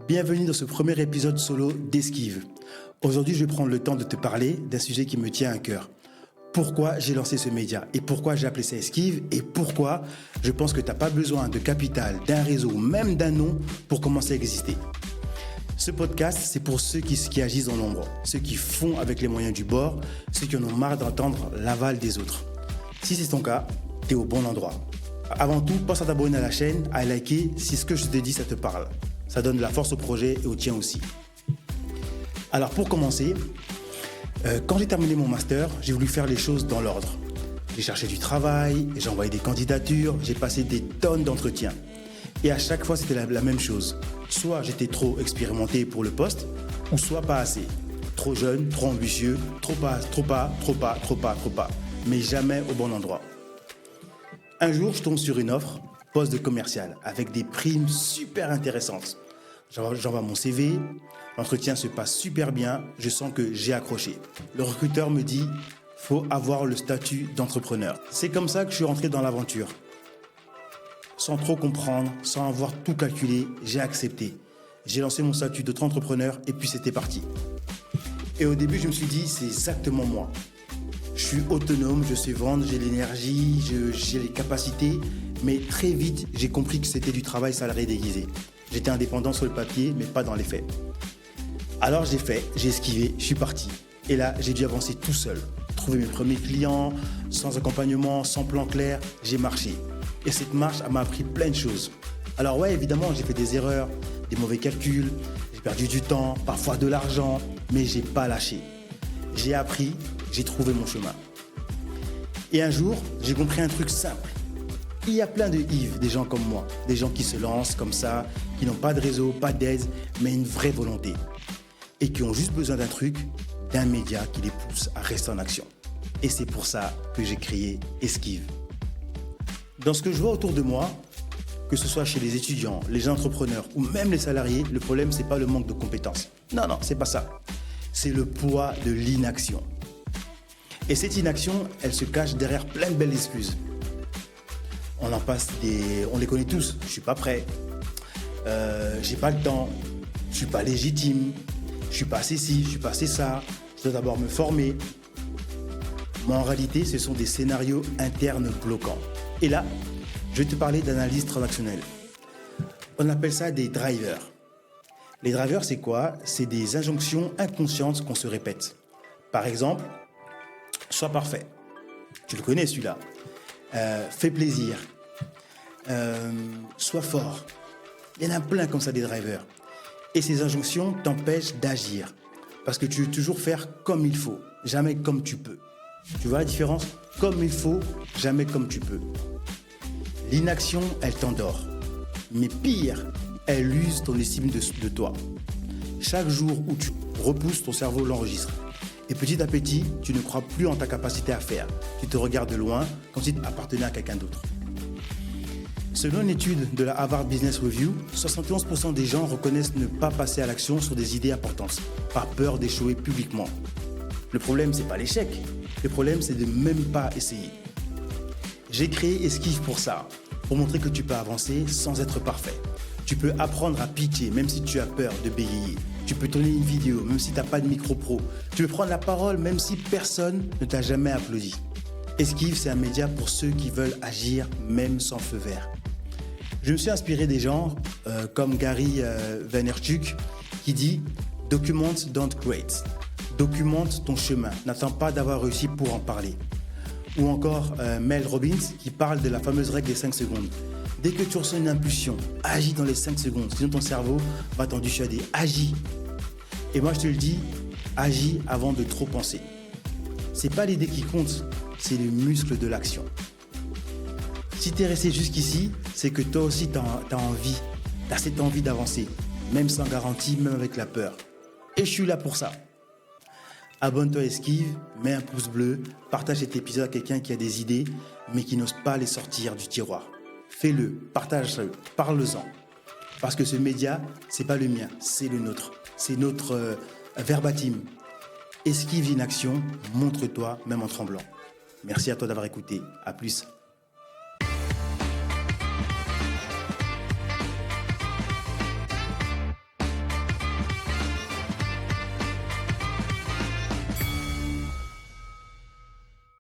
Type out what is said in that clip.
Bienvenue dans ce premier épisode solo d'Esquive. Aujourd'hui, je vais prendre le temps de te parler d'un sujet qui me tient à cœur. Pourquoi j'ai lancé ce média et pourquoi j'ai appelé ça Esquive et pourquoi je pense que tu n'as pas besoin de capital, d'un réseau ou même d'un nom pour commencer à exister. Ce podcast, c'est pour ceux qui agissent dans l'ombre, ceux qui font avec les moyens du bord, ceux qui en ont marre d'entendre l'aval des autres. Si c'est ton cas, tu es au bon endroit. Avant tout, pense à t'abonner à la chaîne, à liker si ce que je te dis, ça te parle. Ça donne de la force au projet et au tien aussi. Alors pour commencer, quand j'ai terminé mon master, j'ai voulu faire les choses dans l'ordre. J'ai cherché du travail, j'ai envoyé des candidatures, j'ai passé des tonnes d'entretiens. Et à chaque fois, c'était la même chose. Soit j'étais trop expérimenté pour le poste, ou soit pas assez. Trop jeune, trop ambitieux, trop pas, mais jamais au bon endroit. Un jour, je tombe sur une offre, poste de commercial, avec des primes super intéressantes. J'envoie mon CV, l'entretien se passe super bien, je sens que j'ai accroché. Le recruteur me dit, faut avoir le statut d'entrepreneur. C'est comme ça que je suis rentré dans l'aventure. Sans trop comprendre, sans avoir tout calculé, j'ai accepté. J'ai lancé mon statut d'auto-entrepreneur et puis c'était parti. Et au début, je me suis dit, c'est exactement moi. Je suis autonome, je sais vendre, j'ai l'énergie, j'ai les capacités, mais très vite, j'ai compris que c'était du travail salarié déguisé. J'étais indépendant sur le papier, mais pas dans les faits. Alors j'ai esquivé, je suis parti. Et là, j'ai dû avancer tout seul. Trouver mes premiers clients, sans accompagnement, sans plan clair, j'ai marché. Et cette marche, elle m'a appris plein de choses. Alors ouais, évidemment, j'ai fait des erreurs, des mauvais calculs, j'ai perdu du temps, parfois de l'argent, mais j'ai pas lâché. J'ai appris, j'ai trouvé mon chemin. Et un jour, j'ai compris un truc simple. Il y a plein de Yves, des gens comme moi, des gens qui se lancent comme ça, qui n'ont pas de réseau, pas d'aide, mais une vraie volonté. Et qui ont juste besoin d'un truc, d'un média qui les pousse à rester en action. Et c'est pour ça que j'ai créé Esquive. Dans ce que je vois autour de moi, que ce soit chez les étudiants, les entrepreneurs ou même les salariés, le problème, c'est pas le manque de compétences. Non, c'est pas ça. C'est le poids de l'inaction. Et cette inaction, elle se cache derrière plein de belles excuses. On les connaît tous. Je suis pas prêt. J'ai pas le temps. Je suis pas légitime. Je suis pas assez ci, je suis pas assez ça. Je dois d'abord me former. Mais en réalité, ce sont des scénarios internes bloquants. Et là, je vais te parler d'analyse transactionnelle. On appelle ça des drivers. Les drivers, c'est quoi? C'est des injonctions inconscientes qu'on se répète. Par exemple, sois parfait. Tu le connais celui-là. Fais plaisir. Sois fort. Il y en a plein comme ça des drivers. Et ces injonctions t'empêchent d'agir. Parce que tu veux toujours faire comme il faut, jamais comme tu peux. Tu vois la différence? Comme il faut, jamais comme tu peux. L'inaction, elle t'endort. Mais pire, elle use ton estime de toi. Chaque jour où tu repousses, ton cerveau l'enregistre. Et petit à petit, tu ne crois plus en ta capacité à faire. Tu te regardes de loin, comme si tu appartenais à quelqu'un d'autre. Selon une étude de la Harvard Business Review, 71% des gens reconnaissent ne pas passer à l'action sur des idées importantes, par peur d'échouer publiquement. Le problème, c'est pas l'échec. Le problème, c'est de même pas essayer. J'ai créé Esquive pour ça, pour montrer que tu peux avancer sans être parfait. Tu peux apprendre à pitcher même si tu as peur de bégayer. Tu peux tourner une vidéo même si tu n'as pas de micro pro. Tu peux prendre la parole même si personne ne t'a jamais applaudi. Esquive, c'est un média pour ceux qui veulent agir même sans feu vert. Je me suis inspiré des gens comme Gary Vaynerchuk qui dit « Document, don't create ». Documente ton chemin, n'attends pas d'avoir réussi pour en parler. Ou encore Mel Robbins qui parle de la fameuse règle des 5 secondes. Dès que tu ressens une impulsion, agis dans les 5 secondes, sinon ton cerveau va t'en dissuader. Agis. Et moi je te le dis, agis avant de trop penser. C'est pas l'idée qui compte, c'est le muscle de l'action. Si tu es resté jusqu'ici, c'est que toi aussi tu as envie, tu as cette envie d'avancer, même sans garantie, même avec la peur. Et je suis là pour ça. Abonne-toi à Esquive, mets un pouce bleu, partage cet épisode à quelqu'un qui a des idées, mais qui n'ose pas les sortir du tiroir. Fais-le, partage-le, parle-en. Parce que ce média, c'est pas le mien, c'est le nôtre. C'est notre verbatim. Esquive l'inaction, montre-toi même en tremblant. Merci à toi d'avoir écouté. À plus.